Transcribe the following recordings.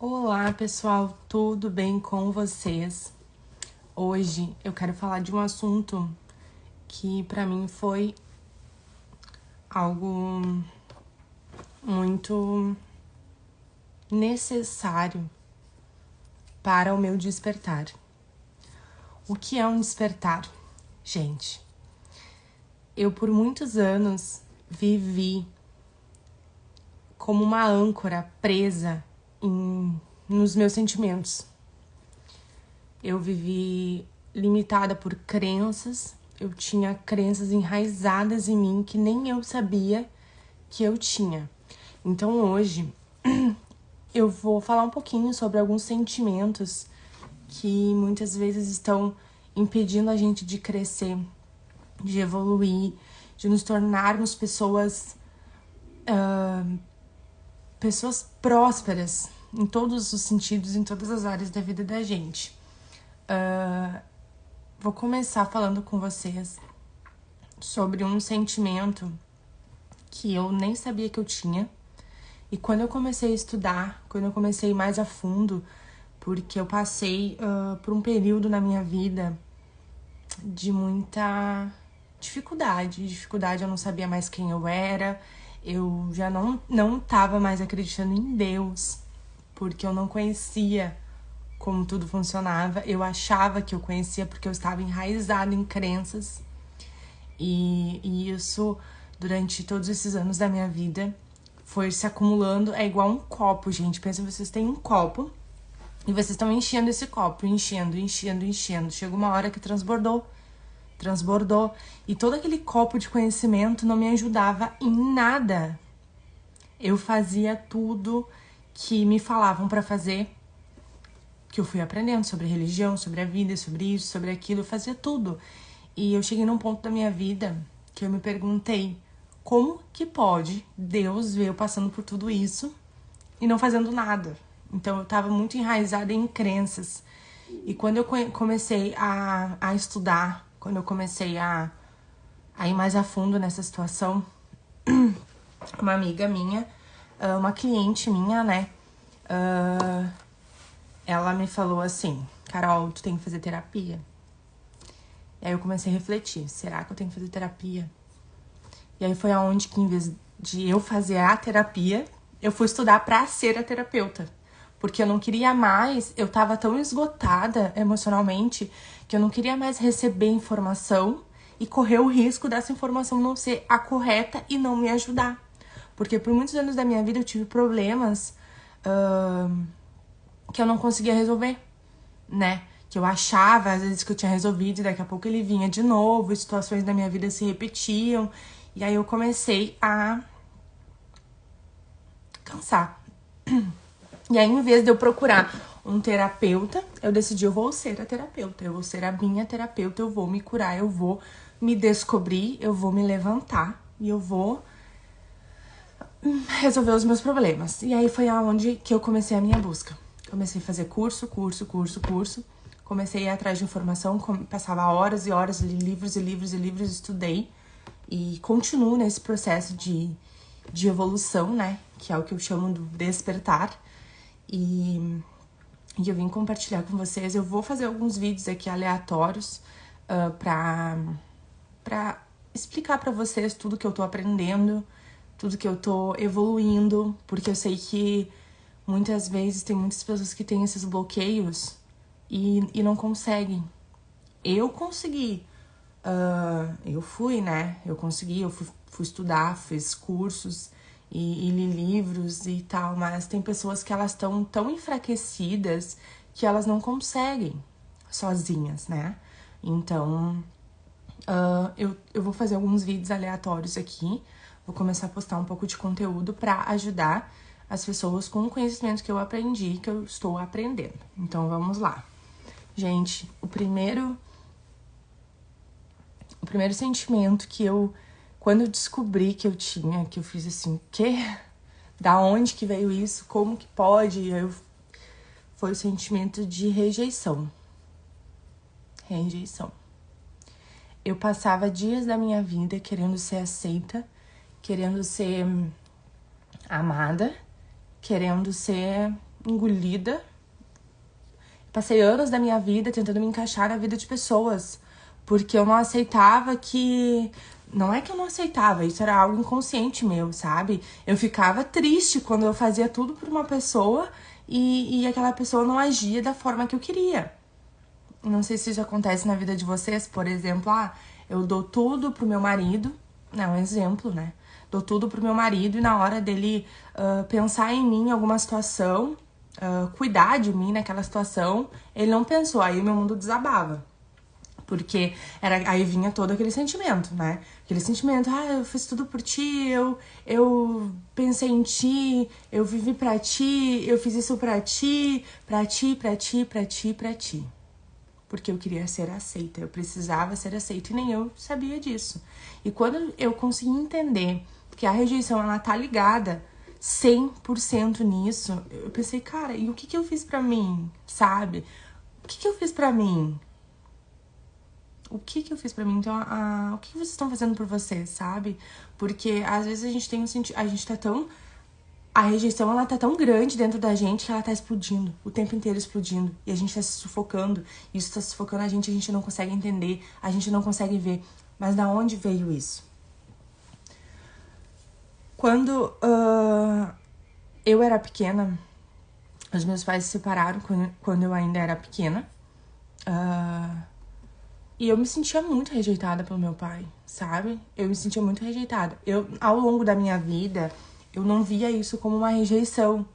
Olá, pessoal, tudo bem com vocês? Hoje eu quero falar de um assunto que para mim foi algo muito necessário para o meu despertar. O que é um despertar? Gente, eu por muitos anos vivi como uma âncora presa nos meus sentimentos. Eu vivi limitada por crenças, eu tinha crenças enraizadas em mim que nem eu sabia que eu tinha. Então hoje eu vou falar um pouquinho sobre alguns sentimentos que muitas vezes estão impedindo a gente de crescer, de evoluir, de nos tornarmos pessoas prósperas em todos os sentidos, em todas as áreas da vida da gente. Vou começar falando com vocês sobre um sentimento que eu nem sabia que eu tinha. E quando eu comecei a estudar, quando eu comecei mais a fundo, porque eu passei por um período na minha vida de muita dificuldade, eu não sabia mais quem eu era, eu já não estava mais acreditando em Deus, porque eu não conhecia como tudo funcionava. Eu achava que eu conhecia porque eu estava enraizada em crenças. E isso, durante todos esses anos da minha vida, foi se acumulando. É igual um copo, gente. Pensa, vocês têm um copo e vocês estão enchendo esse copo, enchendo. Chega uma hora que transbordou. E todo aquele copo de conhecimento não me ajudava em nada. Eu fazia tudo que me falavam para fazer, que eu fui aprendendo sobre religião, sobre a vida, sobre isso, sobre aquilo, eu fazia tudo. E eu cheguei num ponto da minha vida que eu me perguntei: como que pode Deus ver eu passando por tudo isso e não fazendo nada? Então eu tava muito enraizada em crenças. E quando eu comecei a estudar, quando eu comecei a ir mais a fundo nessa situação, uma amiga minha, uma cliente minha, né, ela me falou assim: Carol, tu tem que fazer terapia. E aí eu comecei a refletir: será que eu tenho que fazer terapia? E aí foi aonde que, em vez de eu fazer a terapia, eu fui estudar pra ser a terapeuta. Porque eu não queria mais, eu tava tão esgotada emocionalmente, que eu não queria mais receber informação e correr o risco dessa informação não ser a correta e não me ajudar. Porque por muitos anos da minha vida eu tive problemas que eu não conseguia resolver, né? Que eu achava, às vezes, que eu tinha resolvido e daqui a pouco ele vinha de novo, situações da minha vida se repetiam. E aí eu comecei a cansar. E aí, em vez de eu procurar um terapeuta, eu decidi: eu vou ser a terapeuta, eu vou ser a minha terapeuta, eu vou me curar, eu vou me descobrir, eu vou me levantar e eu vou resolver os meus problemas. E aí foi aonde que eu comecei a minha busca. Comecei a fazer curso. Comecei a ir atrás de informação, passava horas e horas, li livros, estudei. E continuo nesse processo de evolução, né? Que é o que eu chamo do despertar. E eu vim compartilhar com vocês. Eu vou fazer alguns vídeos aqui aleatórios pra explicar pra vocês tudo que eu tô aprendendo, tudo que eu tô evoluindo, porque eu sei que muitas vezes tem muitas pessoas que têm esses bloqueios e não conseguem. Eu consegui. Eu fui, né? Eu consegui, eu fui estudar, fiz cursos e li livros e tal, mas tem pessoas que elas estão tão enfraquecidas que elas não conseguem sozinhas, né? Então, eu vou fazer alguns vídeos aleatórios aqui, vou começar a postar um pouco de conteúdo pra ajudar as pessoas com o conhecimento que eu aprendi, que eu estou aprendendo. Então, vamos lá. Gente, o primeiro sentimento que quando eu descobri que eu tinha, que eu fiz assim: quê? Da onde que veio isso? Como que pode? Foi o sentimento de rejeição. Eu passava dias da minha vida querendo ser aceita, querendo ser amada, querendo ser engolida. Passei anos da minha vida tentando me encaixar na vida de pessoas. Porque eu não aceitava que... Não é que eu não aceitava, isso era algo inconsciente meu, sabe? Eu ficava triste quando eu fazia tudo por uma pessoa e aquela pessoa não agia da forma que eu queria. Não sei se isso acontece na vida de vocês, por exemplo, eu dou tudo pro meu marido, é um exemplo, né? Dou tudo pro meu marido e na hora dele pensar em mim em alguma situação, cuidar de mim naquela situação, ele não pensou, aí o meu mundo desabava. Porque aí vinha todo aquele sentimento, né? Aquele sentimento, eu fiz tudo por ti, eu pensei em ti, eu vivi pra ti, eu fiz isso pra ti, pra ti, pra ti, pra ti, pra ti. Porque eu queria ser aceita, eu precisava ser aceita e nem eu sabia disso. E quando eu consegui entender que a rejeição, ela tá ligada 100% nisso, eu pensei, cara, e o que eu fiz pra mim, sabe? O que eu fiz pra mim? O que eu fiz pra mim? Então, o que vocês estão fazendo por vocês, sabe? Porque às vezes a gente tem um sentido, a gente tá tão... A rejeição, ela tá tão grande dentro da gente que ela tá explodindo, o tempo inteiro explodindo. E a gente tá se sufocando, isso tá sufocando a gente não consegue entender, a gente não consegue ver. Mas da onde veio isso? Quando eu era pequena, os meus pais se separaram quando eu ainda era pequena. E eu me sentia muito rejeitada pelo meu pai, sabe? Eu me sentia muito rejeitada. Ao longo da minha vida, eu não via isso como uma rejeição.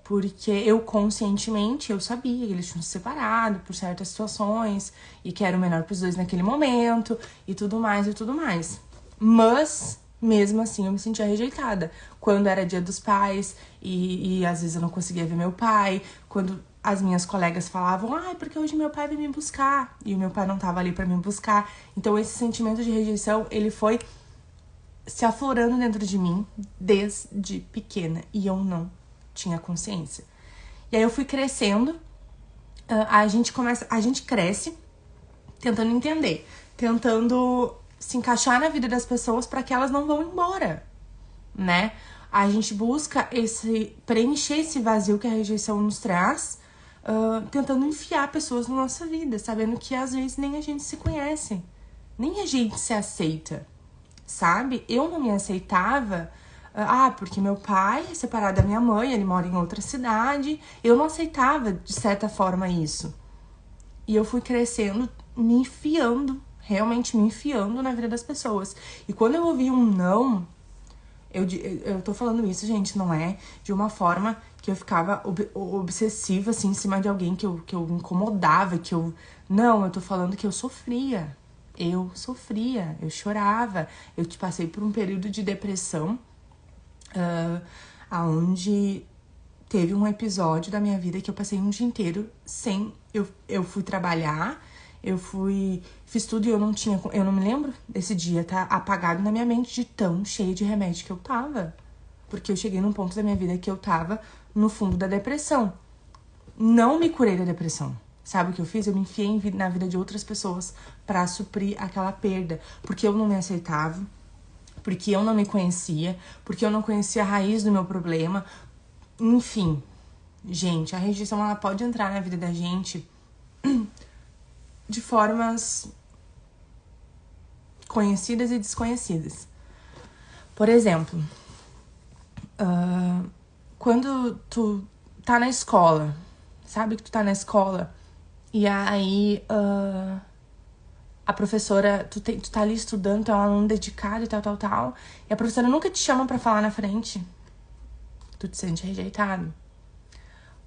Porque eu conscientemente, eu sabia que eles tinham se separado por certas situações. E que era o melhor pros dois naquele momento. E tudo mais, e tudo mais. Mas, mesmo assim, eu me sentia rejeitada. Quando era dia dos pais e às vezes eu não conseguia ver meu pai. Quando as minhas colegas falavam, porque hoje meu pai veio me buscar. E o meu pai não tava ali pra me buscar. Então esse sentimento de rejeição, ele foi se aflorando dentro de mim desde pequena. E eu não tinha consciência. E aí eu fui crescendo. A gente cresce tentando entender. Tentando se encaixar na vida das pessoas pra que elas não vão embora, né? A gente busca preencher esse vazio que a rejeição nos traz, tentando enfiar pessoas na nossa vida, sabendo que às vezes nem a gente se conhece, nem a gente se aceita, sabe? Eu não me aceitava, porque meu pai é separado da minha mãe, ele mora em outra cidade, eu não aceitava de certa forma isso. E eu fui crescendo, me enfiando, realmente me enfiando na vida das pessoas. E quando eu ouvi um não, eu tô falando isso, gente, não é de uma forma que eu ficava obsessiva, assim, em cima de alguém que eu incomodava, Não, eu tô falando que eu sofria. Eu chorava. Eu passei por um período de depressão, onde teve um episódio da minha vida que eu passei um dia inteiro sem... Eu fui trabalhar, fiz tudo e eu não me lembro desse dia, tá apagado na minha mente de tão cheio de remédio que eu tava. Porque eu cheguei num ponto da minha vida que eu tava no fundo da depressão. Não me curei da depressão. Sabe o que eu fiz? Eu me enfiei na vida de outras pessoas pra suprir aquela perda. Porque eu não me aceitava, porque eu não me conhecia, porque eu não conhecia a raiz do meu problema. Enfim, gente, a rejeição, ela pode entrar na vida da gente de formas conhecidas e desconhecidas. Por exemplo, quando tu tá na escola, sabe que tu tá na escola e aí a professora, tu tá ali estudando, tu é um aluno dedicado e tal, e a professora nunca te chama pra falar na frente, tu te sente rejeitado.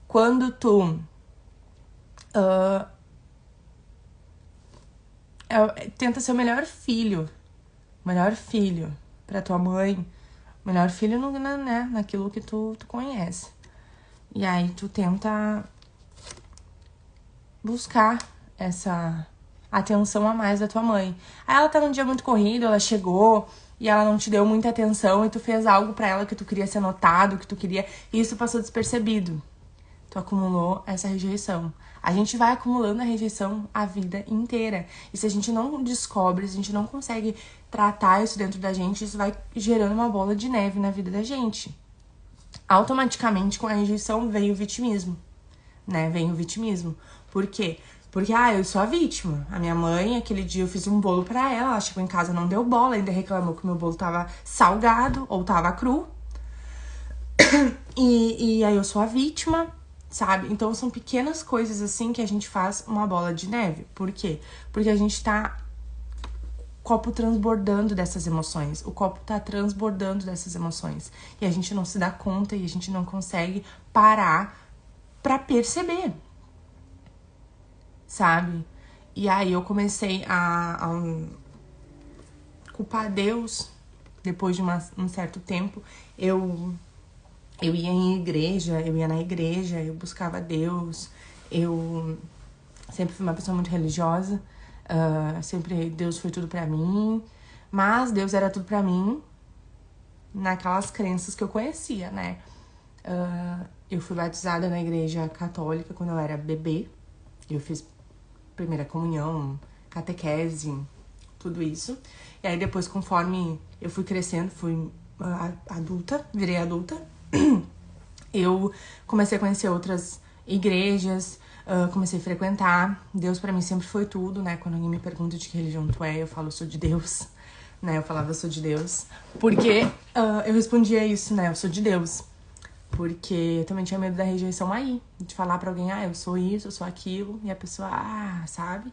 Quando tu tenta ser o melhor filho pra tua mãe, melhor filho né, naquilo que tu conhece. E aí tu tenta buscar essa atenção a mais da tua mãe. Aí ela tá num dia muito corrido, ela chegou e ela não te deu muita atenção e tu fez algo pra ela que tu queria ser notado, e isso passou despercebido. Tu acumulou essa rejeição. A gente vai acumulando a rejeição a vida inteira. E se a gente não descobre, se a gente não consegue tratar isso dentro da gente, isso vai gerando uma bola de neve na vida da gente. automaticamente com a rejeição veio o vitimismo, né? Vem o vitimismo. Por quê? Porque, eu sou a vítima. A minha mãe, aquele dia eu fiz um bolo pra ela, ela chegou em casa, não deu bola, ainda reclamou que o meu bolo tava salgado ou tava cru. E aí eu sou a vítima, sabe? Então são pequenas coisas assim que a gente faz uma bola de neve. Por quê? Porque a gente tá copo transbordando dessas emoções. O copo tá transbordando dessas emoções. E a gente não se dá conta e a gente não consegue parar pra perceber. Sabe? E aí eu comecei a culpar Deus. Depois de um certo tempo, eu ia em igreja, eu ia na igreja, eu buscava Deus. Eu sempre fui uma pessoa muito religiosa. Sempre Deus foi tudo pra mim. Mas Deus era tudo pra mim naquelas crenças que eu conhecia, né? Eu fui batizada na igreja católica quando eu era bebê. Eu fiz primeira comunhão, catequese, tudo isso. E aí depois, conforme eu fui crescendo, fui adulta, virei adulta, eu comecei a conhecer outras igrejas, comecei a frequentar. Deus pra mim sempre foi tudo, né? Quando alguém me pergunta de que religião tu é, eu falo, eu sou de Deus, né? Eu falava, eu sou de Deus. Porque eu respondia isso, né? Eu sou de Deus. Porque eu também tinha medo da rejeição aí. De falar pra alguém, eu sou isso, eu sou aquilo. E a pessoa, sabe?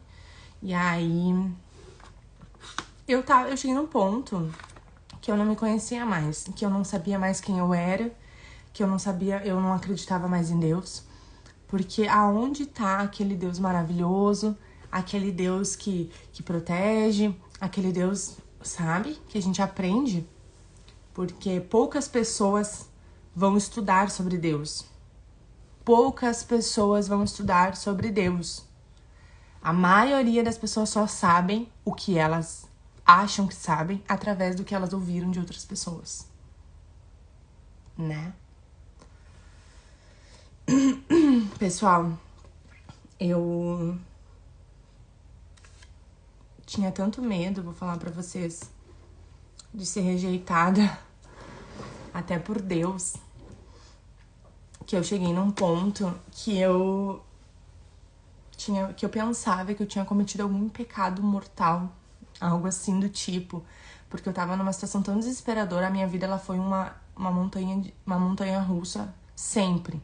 E aí eu cheguei num ponto que eu não me conhecia mais. Que eu não sabia mais quem eu era. Que eu não acreditava mais em Deus. Porque aonde tá aquele Deus maravilhoso? Aquele Deus que protege? Aquele Deus, sabe? Que a gente aprende. Porque poucas pessoas vão estudar sobre Deus. Poucas pessoas vão estudar sobre Deus. A maioria das pessoas só sabem o que elas acham que sabem através do que elas ouviram de outras pessoas. Né? Pessoal, eu tinha tanto medo, vou falar pra vocês, de ser rejeitada até por Deus, que eu cheguei num ponto que eu pensava que eu tinha cometido algum pecado mortal, algo assim do tipo, porque eu tava numa situação tão desesperadora. A minha vida, ela foi uma montanha russa sempre.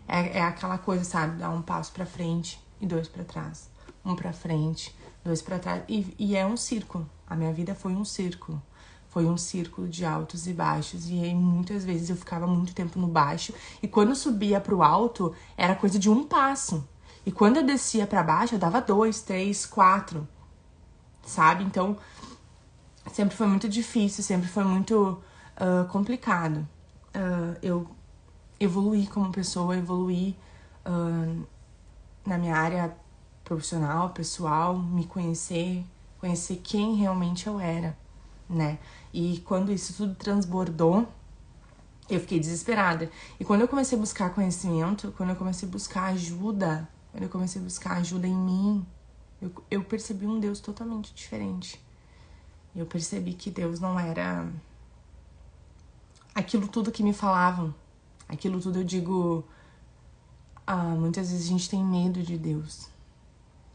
É aquela coisa, sabe, dar um passo pra frente e 2 pra trás, um pra frente, 2 pra trás, e é um círculo. A minha vida foi um círculo. Foi um círculo de altos e baixos. E aí, muitas vezes eu ficava muito tempo no baixo. E quando eu subia pro alto, era coisa de um passo. E quando eu descia pra baixo, eu dava 2, 3, 4. Sabe? Então, sempre foi muito difícil, sempre foi muito complicado. Eu evoluí como pessoa, evoluí na minha área profissional, pessoal, me conhecer quem realmente eu era, né? E quando isso tudo transbordou, eu fiquei desesperada. E quando eu comecei a buscar conhecimento, quando eu comecei a buscar ajuda, em mim, eu percebi um Deus totalmente diferente. Eu percebi que Deus não era aquilo tudo que me falavam. Aquilo tudo, eu digo, muitas vezes a gente tem medo de Deus.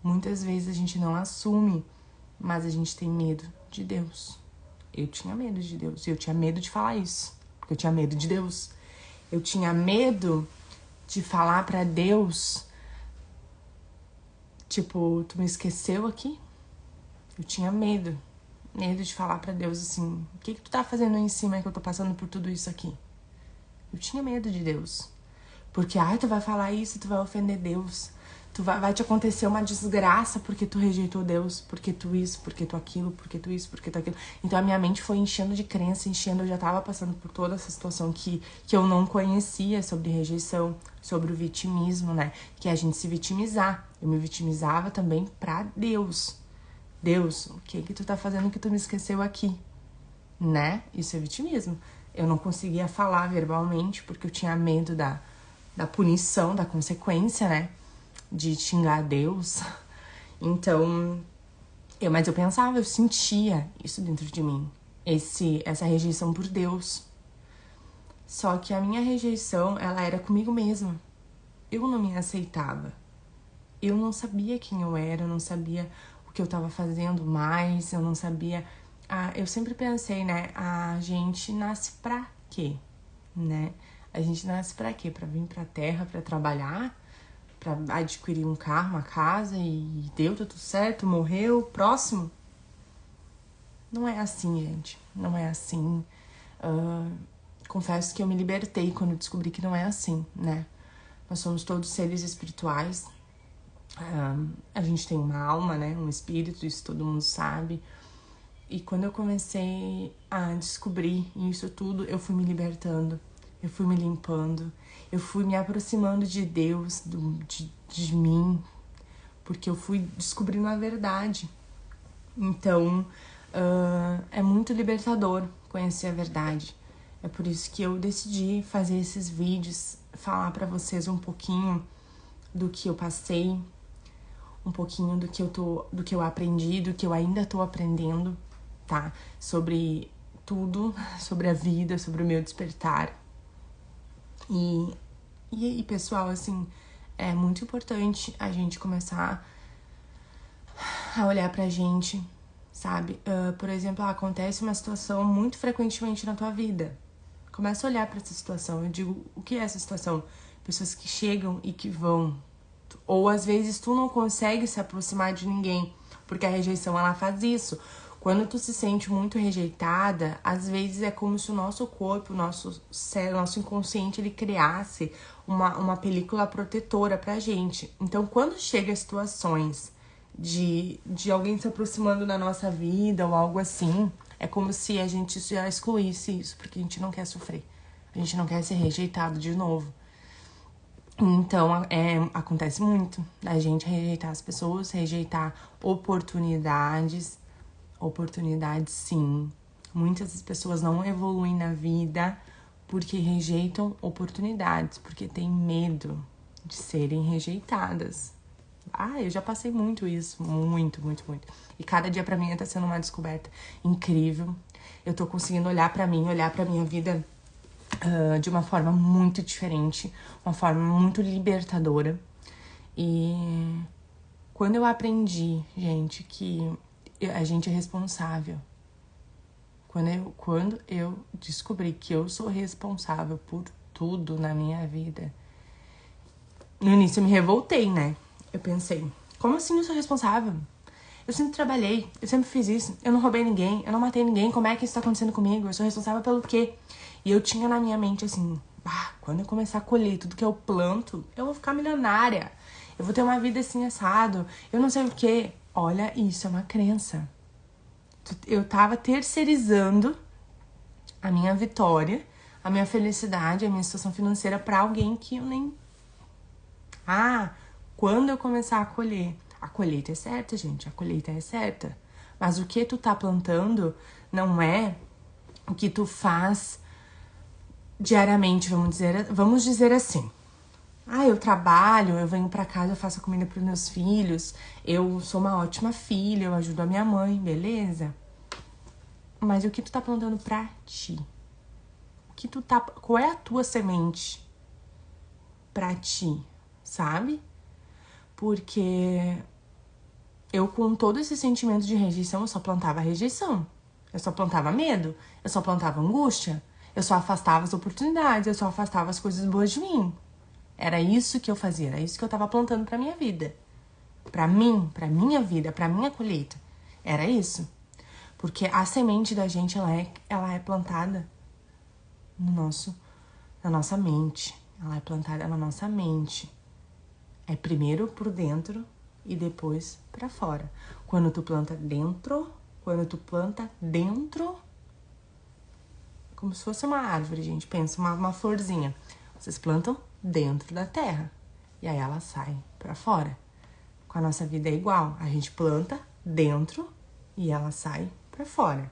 Muitas vezes a gente não assume, mas a gente tem medo de Deus. Eu tinha medo de Deus. Eu tinha medo de falar isso, porque eu tinha medo de Deus. Eu tinha medo de falar pra Deus, tipo, tu me esqueceu aqui? Eu tinha medo de falar pra Deus assim, o que tu tá fazendo aí em cima que eu tô passando por tudo isso aqui? Eu tinha medo de Deus. Porque, tu vai falar isso, tu vai ofender Deus. Vai te acontecer uma desgraça porque tu rejeitou Deus, porque tu isso, porque tu aquilo, porque tu isso, porque tu aquilo. Então a minha mente foi enchendo de crença, eu já tava passando por toda essa situação que eu não conhecia sobre rejeição, sobre o vitimismo, né? Que é a gente se vitimizar. Eu me vitimizava também pra Deus. Deus, o que tu tá fazendo que tu me esqueceu aqui? Né? Isso é vitimismo. Eu não conseguia falar verbalmente porque eu tinha medo da punição, da consequência, né? De xingar Deus. Então, mas eu pensava, eu sentia isso dentro de mim. Essa rejeição por Deus. Só que a minha rejeição, ela era comigo mesma. Eu não me aceitava. Eu não sabia quem eu era, eu não sabia o que eu tava fazendo mais, eu não sabia... eu sempre pensei, né, a gente nasce pra quê, né? A gente nasce pra quê? Pra vir pra terra, pra trabalhar, pra adquirir um carro, uma casa e deu tudo certo, morreu, próximo? Não é assim, gente. Não é assim. Confesso que eu me libertei quando descobri que não é assim, né? Nós somos todos seres espirituais. A gente tem uma alma, né? Um espírito, isso todo mundo sabe. E quando eu comecei a descobrir isso tudo, eu fui me libertando. Eu fui me limpando. Eu fui me aproximando de Deus, de mim. Porque eu fui descobrindo a verdade. Então, é muito libertador conhecer a verdade. É por isso que eu decidi fazer esses vídeos, falar pra vocês um pouquinho do que eu passei, um pouquinho do que eu aprendi, do que eu ainda tô aprendendo, tá? Sobre tudo, sobre a vida, sobre o meu despertar. E pessoal, assim, é muito importante a gente começar a olhar pra gente, sabe? Por exemplo, acontece uma situação muito frequentemente na tua vida. Começa a olhar pra essa situação. Eu digo, o que é essa situação? Pessoas que chegam e que vão. Ou às vezes tu não consegue se aproximar de ninguém, porque a rejeição ela faz isso. Quando tu se sente muito rejeitada, às vezes é como se o nosso corpo, o nosso cérebro, o nosso inconsciente, ele criasse uma película protetora pra gente. Então, quando chega situações de alguém se aproximando da nossa vida ou algo assim, é como se a gente já excluísse isso, porque a gente não quer sofrer. A gente não quer ser rejeitado de novo. Então, acontece muito da gente rejeitar as pessoas, rejeitar oportunidades. Oportunidades, sim. Muitas pessoas não evoluem na vida porque rejeitam oportunidades, porque têm medo de serem rejeitadas. Eu já passei muito isso, muito, muito, muito. E cada dia pra mim tá sendo uma descoberta incrível. Eu tô conseguindo olhar pra mim, olhar pra minha vida de uma forma muito diferente, uma forma muito libertadora. E quando eu aprendi, gente, que a gente é responsável, quando eu descobri que eu sou responsável por tudo na minha vida, no início eu me revoltei, né? Eu pensei, como assim eu sou responsável? Eu sempre trabalhei, eu sempre fiz isso, eu não roubei ninguém, eu não matei ninguém, como é que isso tá acontecendo comigo? Eu sou responsável pelo quê? E eu tinha na minha mente assim, quando eu começar a colher tudo que eu planto, eu vou ficar milionária, eu vou ter uma vida assim assado, eu não sei o quê. Olha, isso é uma crença. Eu tava terceirizando a minha vitória, a minha felicidade, a minha situação financeira pra alguém que eu nem... Quando eu começar a colher, a colheita é certa, gente, a colheita é certa. Mas o que tu tá plantando não é o que tu faz diariamente, vamos dizer assim. Eu trabalho, eu venho pra casa, eu faço a comida pros meus filhos, eu sou uma ótima filha, eu ajudo a minha mãe, beleza? Mas o que tu tá plantando pra ti? Qual é a tua semente pra ti, sabe? Porque eu, com todo esse sentimento de rejeição, eu só plantava rejeição. Eu só plantava medo, eu só plantava angústia, eu só afastava as oportunidades, eu só afastava as coisas boas de mim. Era isso que eu fazia, era isso que eu tava plantando pra minha vida. Pra mim, pra minha vida, pra minha colheita. Era isso. Porque a semente da gente, ela é plantada na nossa mente. Ela é plantada na nossa mente. É primeiro por dentro e depois pra fora. Quando tu planta dentro, como se fosse uma árvore, gente. Pensa, uma florzinha. Vocês plantam dentro da terra. E aí ela sai pra fora. Com a nossa vida é igual. A gente planta dentro e ela sai pra fora.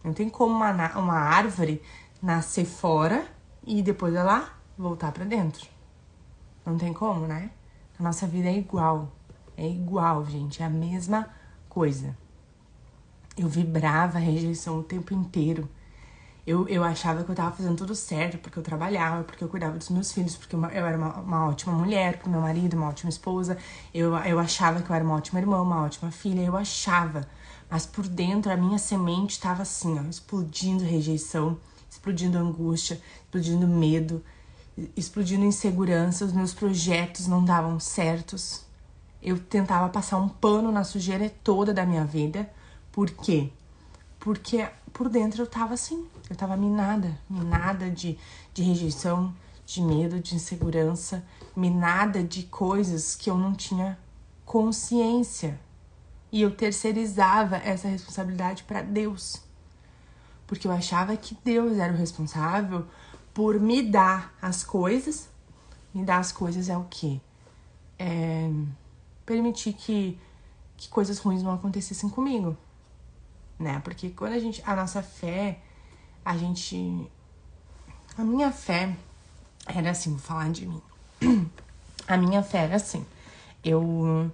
Não tem como uma árvore nascer fora e depois ela voltar pra dentro. Não tem como, né? A nossa vida é igual. É igual, gente. É a mesma coisa. Eu vibrava a rejeição o tempo inteiro. Eu achava que eu tava fazendo tudo certo, porque eu trabalhava, porque eu cuidava dos meus filhos, porque eu era uma ótima mulher pro meu marido, uma ótima esposa. Eu achava que eu era uma ótima irmã, uma ótima filha, eu achava. Mas por dentro a minha semente tava assim, ó, explodindo rejeição, explodindo angústia, explodindo medo, explodindo insegurança. Os meus projetos não davam certos. Eu tentava passar um pano na sujeira toda da minha vida. Por quê? Porque por dentro eu tava assim, eu tava minada de rejeição, de medo, de insegurança, minada de coisas que eu não tinha consciência. E eu terceirizava essa responsabilidade para Deus. Porque eu achava que Deus era o responsável por me dar as coisas. Me dar as coisas é o quê? É permitir que coisas ruins não acontecessem comigo. Né? Porque quando a nossa fé, a minha fé era assim, vou falar de mim. A minha fé era assim, eu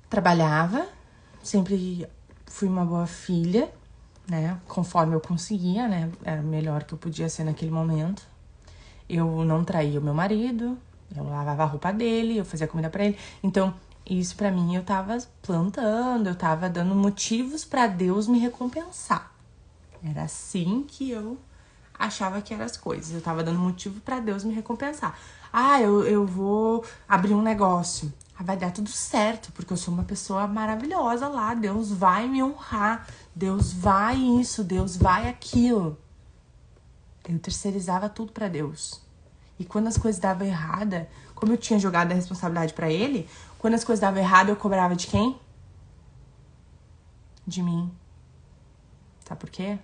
trabalhava, sempre fui uma boa filha, né? Conforme eu conseguia, né? Era o melhor que eu podia ser naquele momento. Eu não traía o meu marido, eu lavava a roupa dele, eu fazia comida pra ele. Então, isso pra mim eu tava plantando, eu tava dando motivos pra Deus me recompensar. Era assim que eu achava que eram as coisas. Eu tava dando motivo pra Deus me recompensar. Ah, eu vou abrir um negócio. Ah, vai dar tudo certo, porque eu sou uma pessoa maravilhosa lá. Deus vai me honrar. Deus vai isso, Deus vai aquilo. Eu terceirizava tudo pra Deus. E quando as coisas davam errada, como eu tinha jogado a responsabilidade pra Ele, quando as coisas davam errada, eu cobrava de quem? De mim. Sabe por quê?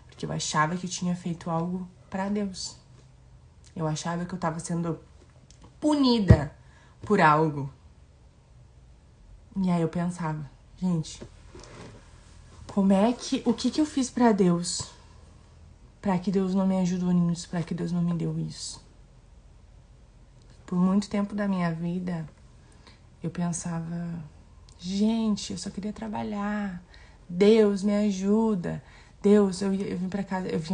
Porque eu achava que eu tinha feito algo pra Deus. Eu achava que eu tava sendo punida por algo. E aí eu pensava, gente, o que eu fiz pra Deus? Pra que Deus não me ajudou nisso, pra que Deus não me deu isso? Por muito tempo da minha vida, eu pensava, gente, eu só queria trabalhar. Deus, me ajuda. Deus, eu vinha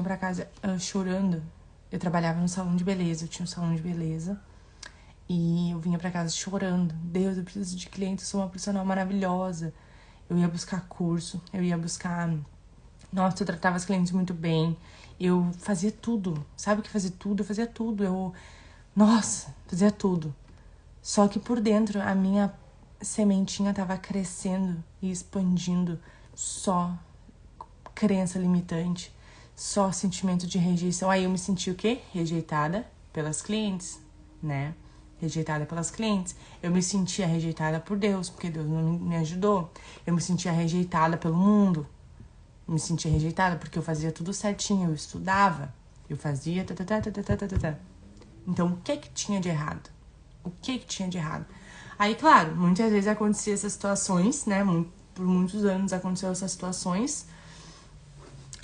pra casa chorando. Eu trabalhava no salão de beleza, eu tinha um salão de beleza. E eu vinha pra casa chorando. Deus, eu preciso de clientes, eu sou uma profissional maravilhosa. Eu ia buscar curso, eu ia buscar... Nossa, eu tratava as clientes muito bem. Eu fazia tudo. Sabe o que fazia tudo? Eu fazia tudo. Nossa, fazia tudo. Só que por dentro, a minha sementinha tava crescendo e expandindo. Só crença limitante. Só sentimento de rejeição. Aí eu me senti o quê? Rejeitada pelas clientes, né? Rejeitada pelas clientes. Eu me sentia rejeitada por Deus, porque Deus não me ajudou. Eu me sentia rejeitada pelo mundo. Eu me sentia rejeitada porque eu fazia tudo certinho, eu estudava, eu fazia... Então, o que tinha de errado? O que tinha de errado? Aí, claro, muitas vezes acontecia essas situações, né? Por muitos anos aconteceu essas situações.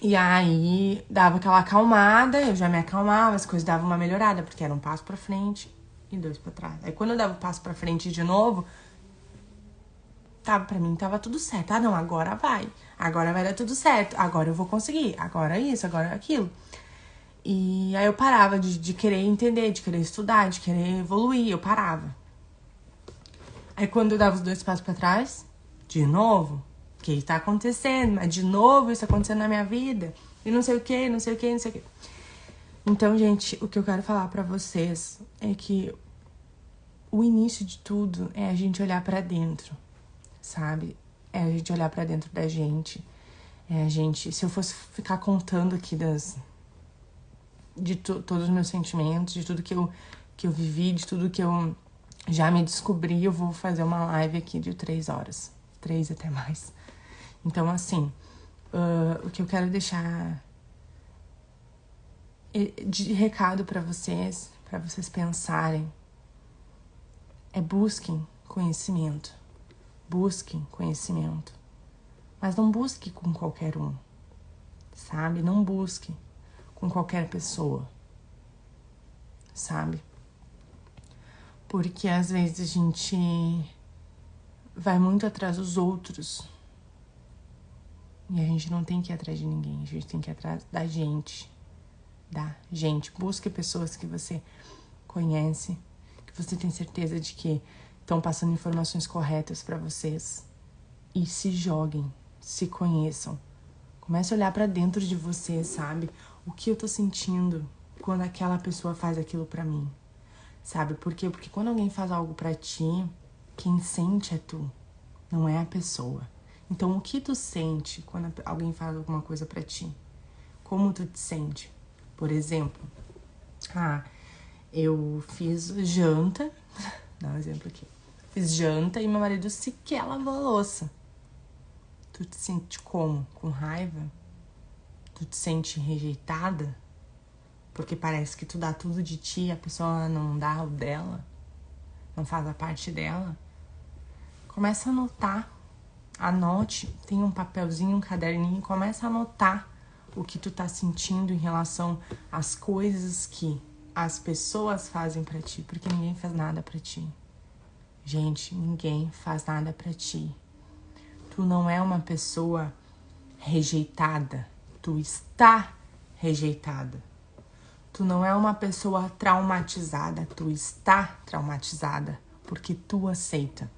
E aí, dava aquela acalmada, eu já me acalmava, as coisas davam uma melhorada, porque era um passo pra frente e dois pra trás. Aí, quando eu dava o passo pra frente de novo, pra mim tava tudo certo. Ah, não, agora vai dar tudo certo. Agora eu vou conseguir. Agora isso, agora aquilo. E aí eu parava de querer entender, de querer estudar, de querer evoluir. Eu parava. Aí quando eu dava os dois passos pra trás, de novo, o que tá acontecendo? Mas de novo isso acontecendo na minha vida. E não sei o que, não sei o que, não sei o que. Então, gente, o que eu quero falar pra vocês é que o início de tudo é a gente olhar pra dentro, sabe? É a gente olhar pra dentro da gente. É a gente... Se eu fosse ficar contando aqui todos os meus sentimentos, de tudo que eu vivi, de tudo que eu já me descobri, eu vou fazer uma live aqui de 3 horas. 3 até mais. Então, assim, o que eu quero deixar de recado pra vocês pensarem, é busquem conhecimento. Busquem conhecimento. Mas não busque com qualquer um, sabe? Não busque com qualquer pessoa, sabe? Porque às vezes a gente vai muito atrás dos outros E a gente não tem que ir atrás de ninguém, a gente tem que ir atrás da gente. Busque pessoas que você conhece, que você tem certeza de que estão passando informações corretas pra vocês. E se joguem, se conheçam. Comece a olhar pra dentro de você, sabe? O que eu tô sentindo quando aquela pessoa faz aquilo pra mim. Sabe por quê? Porque quando alguém faz algo pra ti, quem sente é tu, não é a pessoa. Então, o que tu sente quando alguém faz alguma coisa pra ti? Como tu te sente? Por exemplo, eu fiz janta, dá um exemplo aqui. Fiz janta e meu marido sequer lavou a louça. Tu te sente como? Com raiva? Tu te sente rejeitada? Porque parece que tu dá tudo de ti e a pessoa não dá o dela? Não faz a parte dela? Começa a anotar. Anote, tem um papelzinho, um caderninho, começa a anotar o que tu tá sentindo em relação às coisas que as pessoas fazem pra ti, porque ninguém faz nada pra ti. Gente, ninguém faz nada pra ti. Tu não é uma pessoa rejeitada, tu está rejeitada. Tu não é uma pessoa traumatizada, tu está traumatizada, porque tu aceita.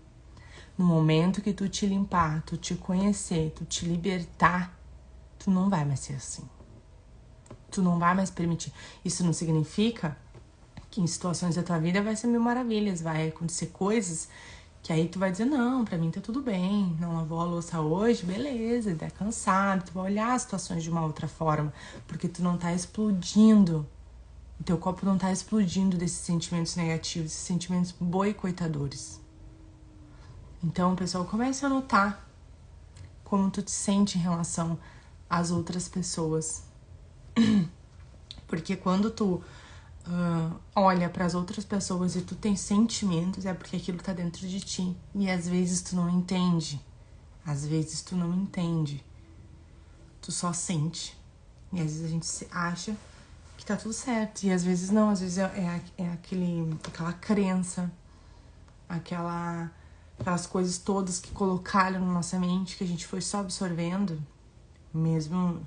No momento que tu te limpar, tu te conhecer, tu te libertar, tu não vai mais ser assim. Tu não vai mais permitir. Isso não significa que em situações da tua vida vai ser mil maravilhas, vai acontecer coisas que aí tu vai dizer, não, pra mim tá tudo bem, não lavou a louça hoje, beleza, tá cansado, tu vai olhar as situações de uma outra forma, porque tu não tá explodindo, o teu copo não tá explodindo desses sentimentos negativos, esses sentimentos boicotadores. Então, pessoal, comece a notar como tu te sente em relação às outras pessoas. Porque quando tu olha para as outras pessoas e tu tem sentimentos, é porque aquilo tá dentro de ti. E às vezes tu não entende. Às vezes tu não entende. Tu só sente. E às vezes a gente acha que tá tudo certo. E às vezes não. Às vezes é aquela crença, aquelas coisas todas que colocaram na nossa mente, que a gente foi só absorvendo, mesmo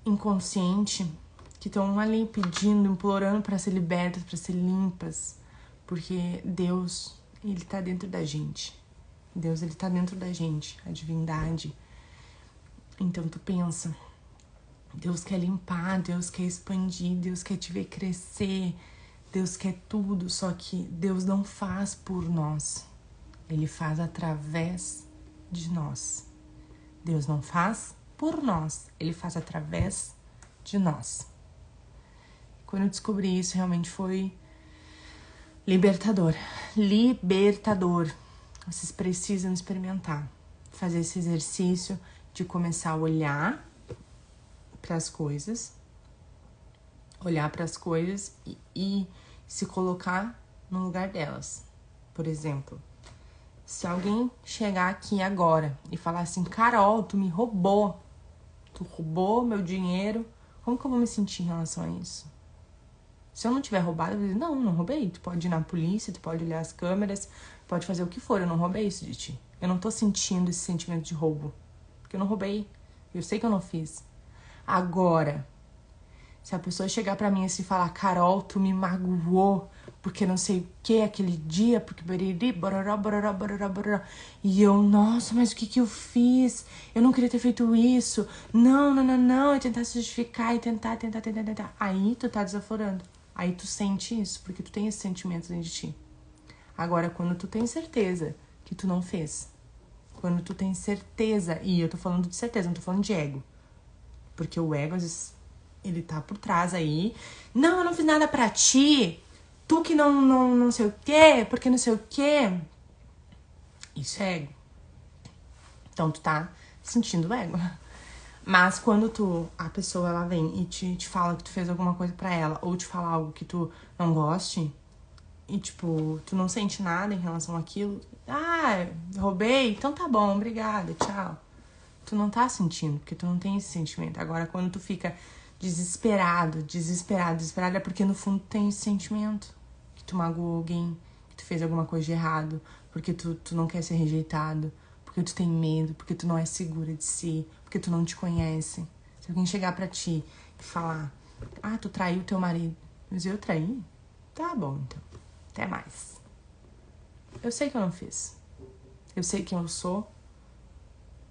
inconsciente, que estão ali pedindo, implorando para ser libertas, para ser limpas, porque Deus, ele tá dentro da gente. Deus, ele tá dentro da gente, a divindade. Então tu pensa, Deus quer limpar, Deus quer expandir, Deus quer te ver crescer, Deus quer tudo, só que Deus não faz por nós. Ele faz através de nós. Deus não faz por nós, ele faz através de nós. Quando eu descobri isso, realmente foi libertador. Libertador. Vocês precisam experimentar. Fazer esse exercício de começar a olhar para as coisas. Olhar para as coisas e se colocar no lugar delas. Por exemplo, se alguém chegar aqui agora e falar assim, Carol, tu me roubou. Tu roubou meu dinheiro. Como que eu vou me sentir em relação a isso? Se eu não tiver roubado, eu vou dizer, não roubei. Tu pode ir na polícia, tu pode olhar as câmeras, pode fazer o que for, eu não roubei isso de ti. Eu não tô sentindo esse sentimento de roubo, porque eu não roubei. Eu sei que eu não fiz. Agora, se a pessoa chegar pra mim e se falar, Carol, tu me magoou, porque não sei o que, aquele dia, porque beriri, bororó, bororó, bororó, bororó. E eu, nossa, mas o que eu fiz? Eu não queria ter feito isso. Não. E tentar se justificar e tentar. Aí tu tá desaforando. Aí tu sente isso, porque tu tem esse sentimento dentro de ti. Agora, quando tu tem certeza que tu não fez, quando tu tem certeza, e eu tô falando de certeza, não tô falando de ego. Porque o ego, às vezes, ele tá por trás aí. Não, eu não fiz nada pra ti. Tu que não sei o quê, porque não sei o quê. Isso é ego. Então, tu tá sentindo ego. Mas quando a pessoa, ela vem e te fala que tu fez alguma coisa pra ela, ou te fala algo que tu não goste, e, tipo, tu não sente nada em relação àquilo, roubei, então tá bom, obrigada, tchau. Tu não tá sentindo, porque tu não tem esse sentimento. Agora, quando tu fica desesperado, é porque no fundo tu tem esse sentimento. Que tu magoou alguém, que tu fez alguma coisa de errado, porque tu não quer ser rejeitado, porque tu tem medo, porque tu não é segura de si, porque tu não te conhece. Se alguém chegar pra ti e falar, tu traiu teu marido. Mas eu traí? Tá bom, então. Até mais. Eu sei que eu não fiz. Eu sei quem eu sou.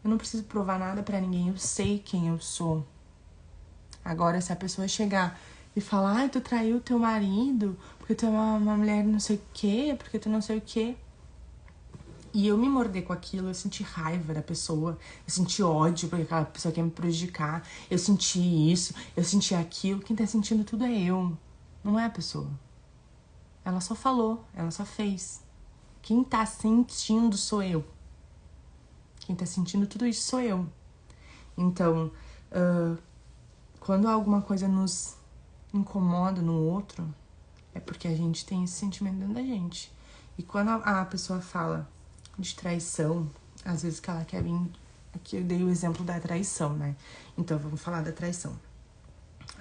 Eu não preciso provar nada pra ninguém. Eu sei quem eu sou. Agora, se a pessoa chegar e falar, tu traiu teu marido, porque tu é uma mulher não sei o quê, porque tu não sei o quê. E eu me morder com aquilo, eu senti raiva da pessoa, eu senti ódio porque aquela pessoa quer me prejudicar, eu senti isso, eu senti aquilo. Quem tá sentindo tudo é eu, não é a pessoa. Ela só falou, ela só fez. Quem tá sentindo sou eu. Quem tá sentindo tudo isso sou eu. Então, quando alguma coisa nos incomoda no outro, é porque a gente tem esse sentimento dentro da gente. E quando a pessoa fala de traição, às vezes que ela quer vir... Aqui eu dei o exemplo da traição, né? Então, vamos falar da traição.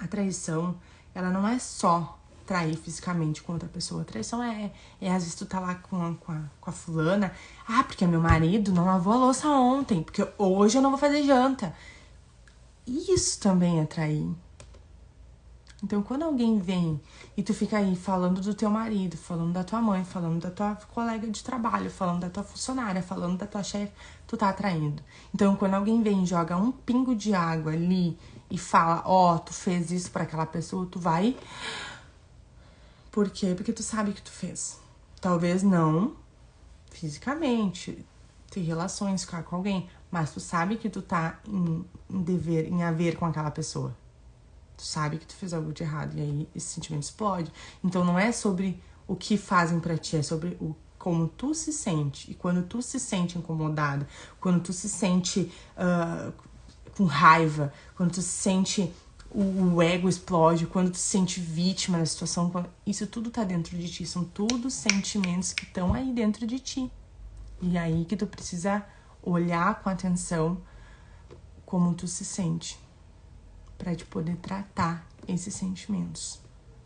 A traição, ela não é só trair fisicamente com outra pessoa. A traição é às vezes tu tá lá com a fulana. Porque meu marido não lavou a louça ontem, porque hoje eu não vou fazer janta. Isso também é trair. Então, quando alguém vem e tu fica aí falando do teu marido, falando da tua mãe, falando da tua colega de trabalho, falando da tua funcionária, falando da tua chefe, tu tá traindo. Então, quando alguém vem e joga um pingo de água ali e fala, tu fez isso pra aquela pessoa, tu vai... Por quê? Porque tu sabe que tu fez. Talvez não fisicamente, ter relações, ficar com alguém, mas tu sabe que tu tá em haver com aquela pessoa. Tu sabe que tu fez algo de errado e aí esse sentimento explode. Então não é sobre o que fazem pra ti, é sobre como tu se sente. E quando tu se sente incomodada, quando tu se sente com raiva, quando tu se sente o ego explode, quando tu se sente vítima da situação, isso tudo tá dentro de ti. São todos sentimentos que estão aí dentro de ti. E aí que tu precisa olhar com atenção como tu se sente, para te poder tratar esses sentimentos,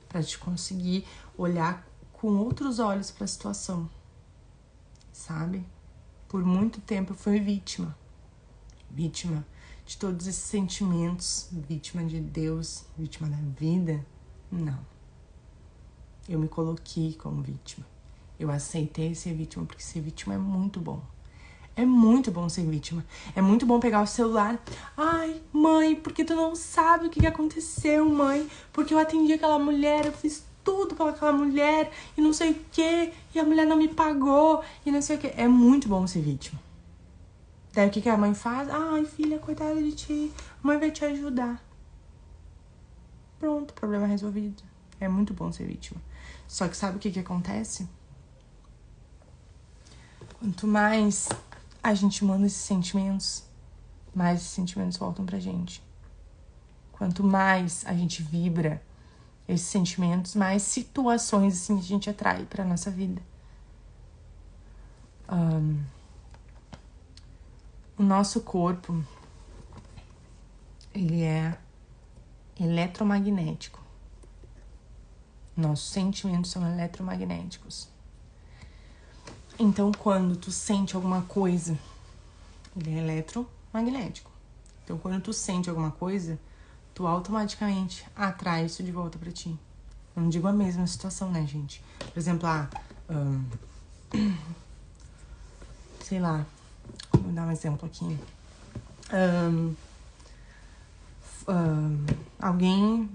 para te conseguir olhar com outros olhos para a situação, sabe? Por muito tempo eu fui vítima de todos esses sentimentos, vítima de Deus, vítima da vida. Não. Eu me coloquei como vítima. Eu aceitei ser vítima, porque ser vítima é muito bom. É muito bom ser vítima. É muito bom pegar o celular. Ai, mãe, porque tu não sabe o que aconteceu, mãe? Porque eu atendi aquela mulher, eu fiz tudo para aquela mulher e não sei o quê, e a mulher não me pagou e não sei o quê. É muito bom ser vítima. Daí o que a mãe faz? Ai, filha, coitada de ti. A mãe vai te ajudar. Pronto, problema resolvido. É muito bom ser vítima. Só que sabe o que acontece? Quanto mais a gente manda esses sentimentos, mais esses sentimentos voltam pra gente. Quanto mais a gente vibra esses sentimentos, mais situações assim a gente atrai pra nossa vida. O nosso corpo, ele é eletromagnético. Nossos sentimentos são eletromagnéticos. Então, quando tu sente alguma coisa, ele é eletromagnético. Então, quando tu sente alguma coisa, tu automaticamente atrai isso de volta pra ti. Eu não digo a mesma situação, né, gente? Por exemplo, sei lá, vou dar um exemplo aqui. Alguém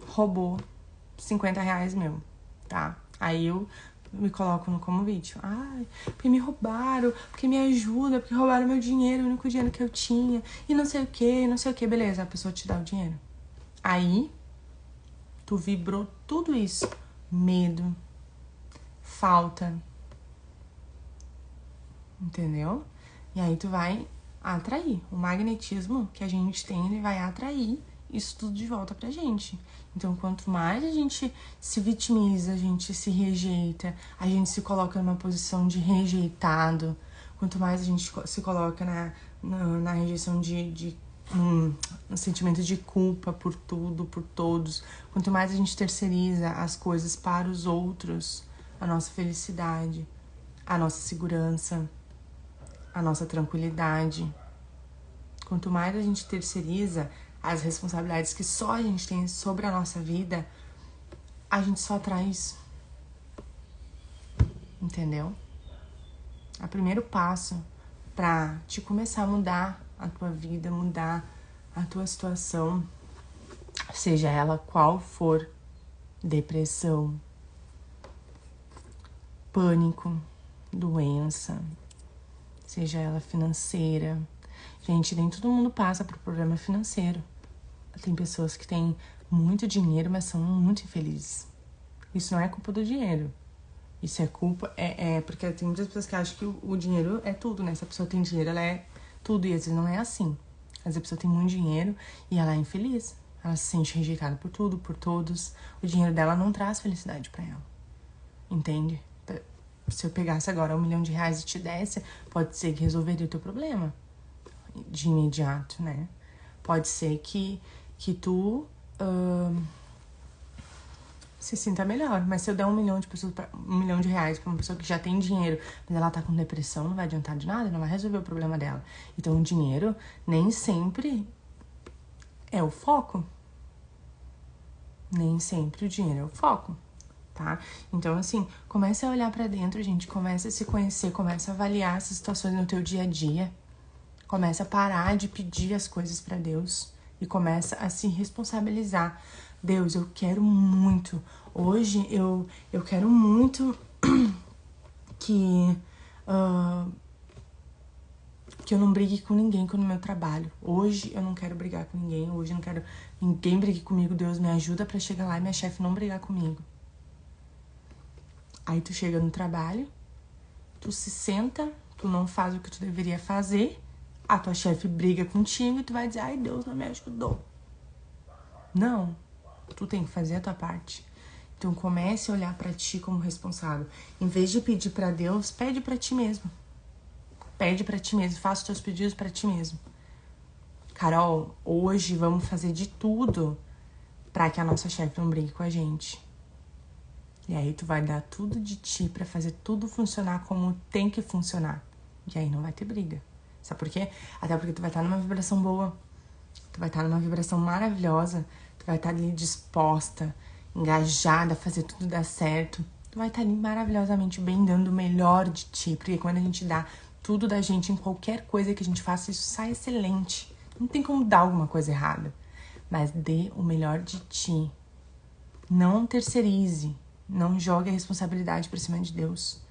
roubou R$50 meu, tá? Aí eu me coloco como vítima. Ai, porque me roubaram, porque me ajuda, porque roubaram meu dinheiro, o único dinheiro que eu tinha, e não sei o que, beleza, a pessoa te dá o dinheiro. Aí, tu vibrou tudo isso. Medo, falta, entendeu? E aí tu vai atrair. O magnetismo que a gente tem, ele vai atrair isso tudo de volta pra gente. Então, quanto mais a gente se vitimiza, a gente se rejeita, a gente se coloca numa posição de rejeitado, quanto mais a gente se coloca na rejeição no sentimento de culpa por tudo, por todos, quanto mais a gente terceiriza as coisas para os outros, a nossa felicidade, a nossa segurança, a nossa tranquilidade. Quanto mais a gente terceiriza as responsabilidades que só a gente tem sobre a nossa vida, a gente só atrai isso. Entendeu? O primeiro passo pra te começar a mudar a tua vida, mudar a tua situação, seja ela qual for, depressão, pânico, doença, seja ela financeira. Gente, nem todo mundo passa por problema financeiro. Tem pessoas que têm muito dinheiro, mas são muito infelizes. Isso não é culpa do dinheiro. Isso é culpa... porque tem muitas pessoas que acham que o dinheiro é tudo, né? Se a pessoa tem dinheiro, ela é tudo. E às vezes não é assim. Às vezes a pessoa tem muito dinheiro e ela é infeliz. Ela se sente rejeitada por tudo, por todos. O dinheiro dela não traz felicidade pra ela. Entende? Se eu pegasse agora R$1 milhão e te desse, pode ser que resolveria o teu problema de imediato, né? Pode ser que tu se sinta melhor. Mas se eu der R$1 milhão pra uma pessoa que já tem dinheiro, mas ela tá com depressão, não vai adiantar de nada, não vai resolver o problema dela. Então o dinheiro nem sempre é o foco. Nem sempre o dinheiro é o foco. Tá? Então, assim, comece a olhar pra dentro, gente. Comece a se conhecer, comece a avaliar essas situações no teu dia a dia. Comece a parar de pedir as coisas pra Deus e começa a se responsabilizar. Deus, eu quero muito. Hoje eu quero muito que eu não brigue com ninguém no meu trabalho. Hoje eu não quero brigar com ninguém. Hoje eu não quero ninguém brigue comigo. Deus, me ajuda pra chegar lá e minha chefe não brigar comigo. Aí tu chega no trabalho, tu se senta, tu não faz o que tu deveria fazer, a tua chefe briga contigo e tu vai dizer, ai, Deus não me ajudou. Não, tu tem que fazer a tua parte. Então comece a olhar pra ti como responsável. Em vez de pedir pra Deus, pede pra ti mesmo. Pede pra ti mesmo, faça os teus pedidos pra ti mesmo. Carol, hoje vamos fazer de tudo pra que a nossa chefe não brigue com a gente. E aí tu vai dar tudo de ti pra fazer tudo funcionar como tem que funcionar. E aí não vai ter briga. Sabe por quê? Até porque tu vai estar numa vibração boa. Tu vai estar numa vibração maravilhosa. Tu vai estar ali disposta, engajada a fazer tudo dar certo. Tu vai estar ali maravilhosamente bem, dando o melhor de ti. Porque quando a gente dá tudo da gente em qualquer coisa que a gente faça, isso sai excelente. Não tem como dar alguma coisa errada. Mas dê o melhor de ti. Não terceirize. Não jogue a responsabilidade pra cima de Deus.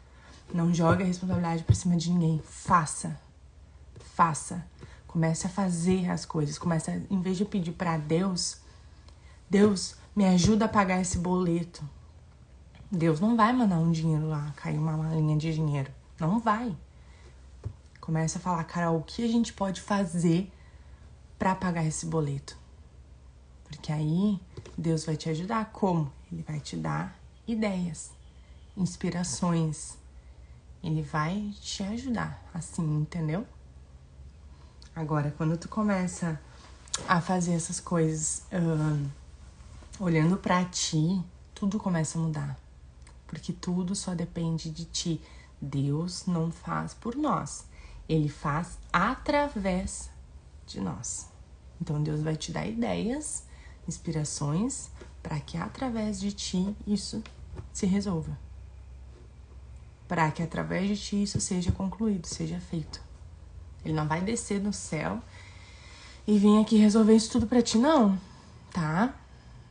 Não jogue a responsabilidade pra cima de ninguém. Faça. Faça. Comece a fazer as coisas. Comece a, em vez de pedir pra Deus, Deus, me ajuda a pagar esse boleto. Deus não vai mandar um dinheiro lá, cair uma malinha de dinheiro. Não vai. Comece a falar, Carol, o que a gente pode fazer pra pagar esse boleto? Porque aí Deus vai te ajudar. Como? Ele vai te dar ideias, inspirações. Ele vai te ajudar, assim, entendeu? Agora, quando tu começa a fazer essas coisas olhando pra ti, tudo começa a mudar. Porque tudo só depende de ti. Deus não faz por nós. Ele faz através de nós. Então, Deus vai te dar ideias, inspirações, para que através de ti isso se resolva. Para que através de ti isso seja concluído, seja feito. Ele não vai descer do céu e vir aqui resolver isso tudo pra ti, não, tá?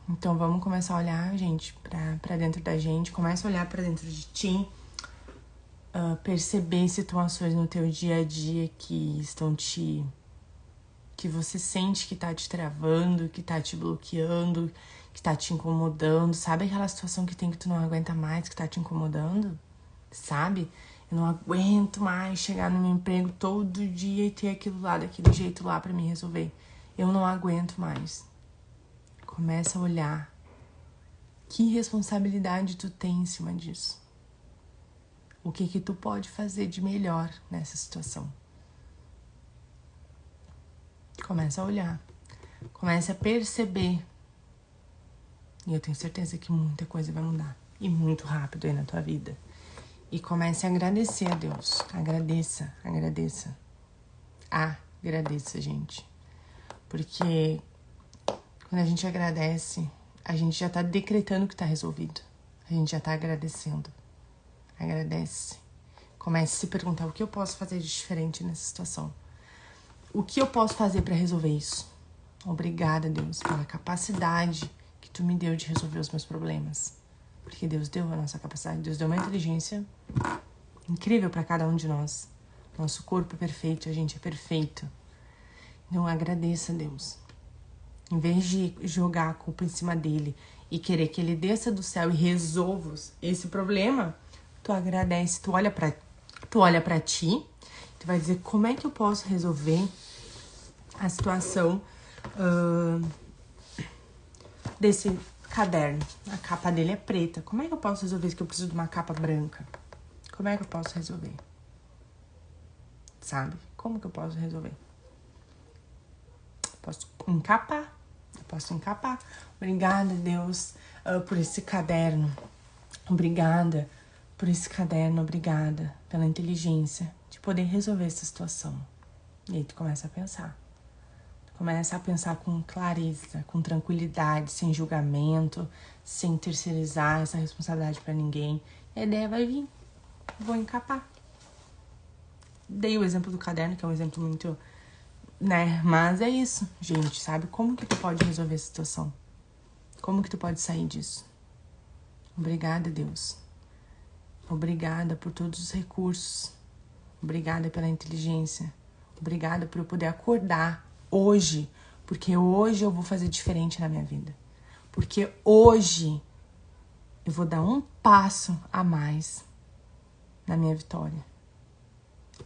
Então vamos começar a olhar, gente, pra dentro da gente. Começa a olhar pra dentro de ti. Perceber situações no teu dia a dia que estão te... que você sente que tá te travando, que tá te bloqueando, que tá te incomodando. Sabe aquela situação que tem que tu não aguenta mais, que tá te incomodando? Sabe? Eu não aguento mais chegar no meu emprego todo dia e ter aquilo lá, daquele jeito lá pra me resolver. Eu não aguento mais. Começa a olhar. Que responsabilidade tu tem em cima disso? O que tu pode fazer de melhor nessa situação? Começa a olhar. Começa a perceber. E eu tenho certeza que muita coisa vai mudar. E muito rápido aí na tua vida. e comece a agradecer a Deus. Agradeça, agradeça. Agradeça, gente. Porque quando a gente agradece, a gente já tá decretando que tá resolvido. A gente já tá agradecendo. Agradece. Comece a se perguntar o que eu posso fazer de diferente nessa situação. O que eu posso fazer para resolver isso? Obrigada, Deus, pela capacidade que tu me deu de resolver os meus problemas. Porque Deus deu a nossa capacidade, Deus deu uma inteligência incrível para cada um de nós. Nosso corpo é perfeito, a gente é perfeito. Então agradeça a Deus. Em vez de jogar a culpa em cima dele e querer que ele desça do céu e resolva esse problema, tu agradece, tu olha pra ti, tu vai dizer como é que eu posso resolver a situação desse caderno. A capa dele é preta. Como é que eu posso resolver isso, que eu preciso de uma capa branca? Como é que eu posso resolver? Sabe? Como que eu posso resolver? Posso encapar. Eu posso encapar. Obrigada, Deus, por esse caderno. Obrigada por esse caderno. Obrigada pela inteligência de poder resolver essa situação. E aí tu começa a pensar. Começa a pensar com clareza, com tranquilidade, sem julgamento, sem terceirizar essa responsabilidade pra ninguém. E a ideia vai vir. Vou encapar. Dei o exemplo do caderno, que é um exemplo muito, né? Mas é isso, gente, sabe? Como que tu pode resolver a situação? Como que tu pode sair disso? Obrigada, Deus. Obrigada por todos os recursos. Obrigada pela inteligência. Obrigada por eu poder acordar hoje, porque hoje eu vou fazer diferente na minha vida. Porque hoje eu vou dar um passo a mais na minha vitória.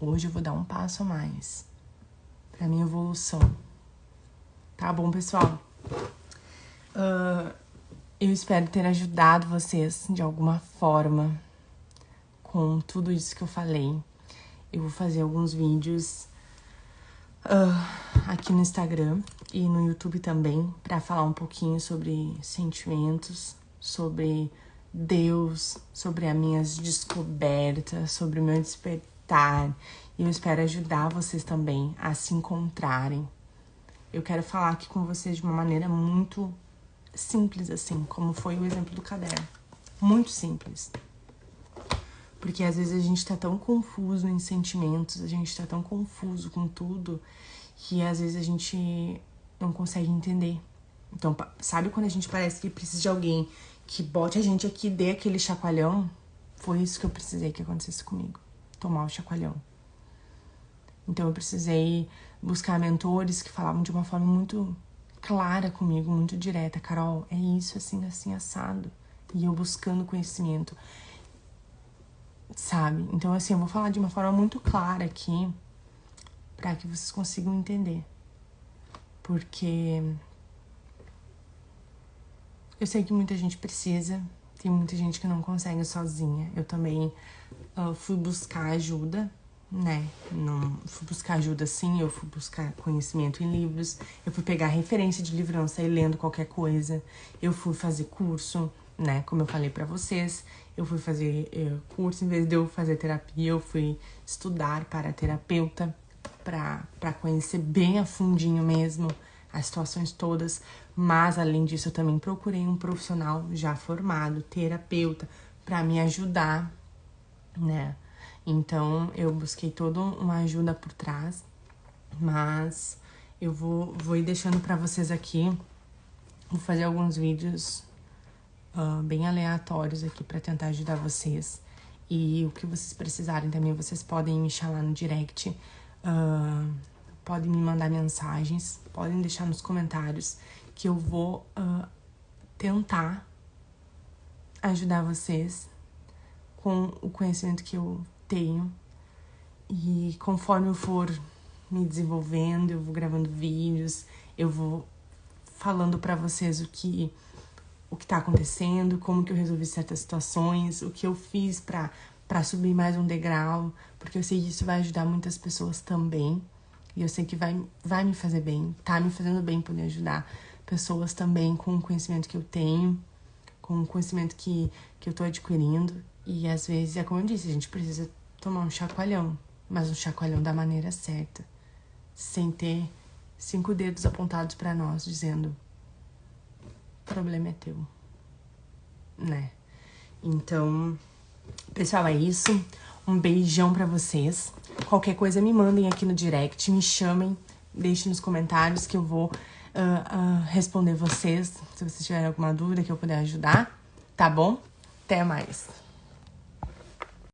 Hoje eu vou dar um passo a mais pra minha evolução. Tá bom, pessoal? Eu espero ter ajudado vocês de alguma forma com tudo isso que eu falei. Eu vou fazer alguns vídeos aqui no Instagram e no YouTube também, para falar um pouquinho sobre sentimentos, sobre Deus, sobre as minhas descobertas, sobre o meu despertar. E eu espero ajudar vocês também a se encontrarem. Eu quero falar aqui com vocês de uma maneira muito simples, assim, como foi o exemplo do caderno. Muito simples. Porque às vezes a gente tá tão confuso em sentimentos, a gente tá tão confuso com tudo, que às vezes a gente não consegue entender. Então, sabe quando a gente parece que precisa de alguém que bote a gente aqui e dê aquele chacoalhão? Foi isso que eu precisei que acontecesse comigo. Tomar o chacoalhão. Então eu precisei buscar mentores que falavam de uma forma muito clara comigo, muito direta. Carol, é isso, assim, assim, assado. E eu buscando conhecimento. Sabe? Então, assim, eu vou falar de uma forma muito clara aqui pra que vocês consigam entender. Porque eu sei que muita gente precisa, tem muita gente que não consegue sozinha. Eu também fui buscar ajuda, né? Não fui buscar ajuda sim, eu fui buscar conhecimento em livros, eu fui pegar referência de livro, não sair lendo qualquer coisa, eu fui fazer curso, né? Como eu falei pra vocês, eu fui fazer curso, em vez de eu fazer terapia, eu fui estudar para terapeuta, pra conhecer bem a fundinho mesmo as situações todas. Mas, além disso, eu também procurei um profissional já formado, terapeuta, pra me ajudar, né? Então, eu busquei toda uma ajuda por trás, mas eu vou ir deixando pra vocês aqui, vou fazer alguns vídeos bem aleatórios aqui pra tentar ajudar vocês. E o que vocês precisarem também, vocês podem me chamar no direct, podem me mandar mensagens, podem deixar nos comentários, que eu vou tentar ajudar vocês com o conhecimento que eu tenho. E conforme eu for me desenvolvendo, eu vou gravando vídeos, eu vou falando pra vocês o que tá acontecendo, como que eu resolvi certas situações, o que eu fiz pra subir mais um degrau, porque eu sei que isso vai ajudar muitas pessoas também. E eu sei que vai me fazer bem, tá me fazendo bem poder ajudar pessoas também com o conhecimento que eu tenho, com o conhecimento que eu tô adquirindo. E às vezes, é como eu disse, a gente precisa tomar um chacoalhão, mas um chacoalhão da maneira certa, sem ter 5 dedos apontados pra nós, dizendo: o problema é teu, né? Então, pessoal, é isso. Um beijão pra vocês. Qualquer coisa me mandem aqui no direct, me chamem, deixem nos comentários que eu vou responder vocês, se vocês tiverem alguma dúvida que eu puder ajudar, tá bom? Até mais!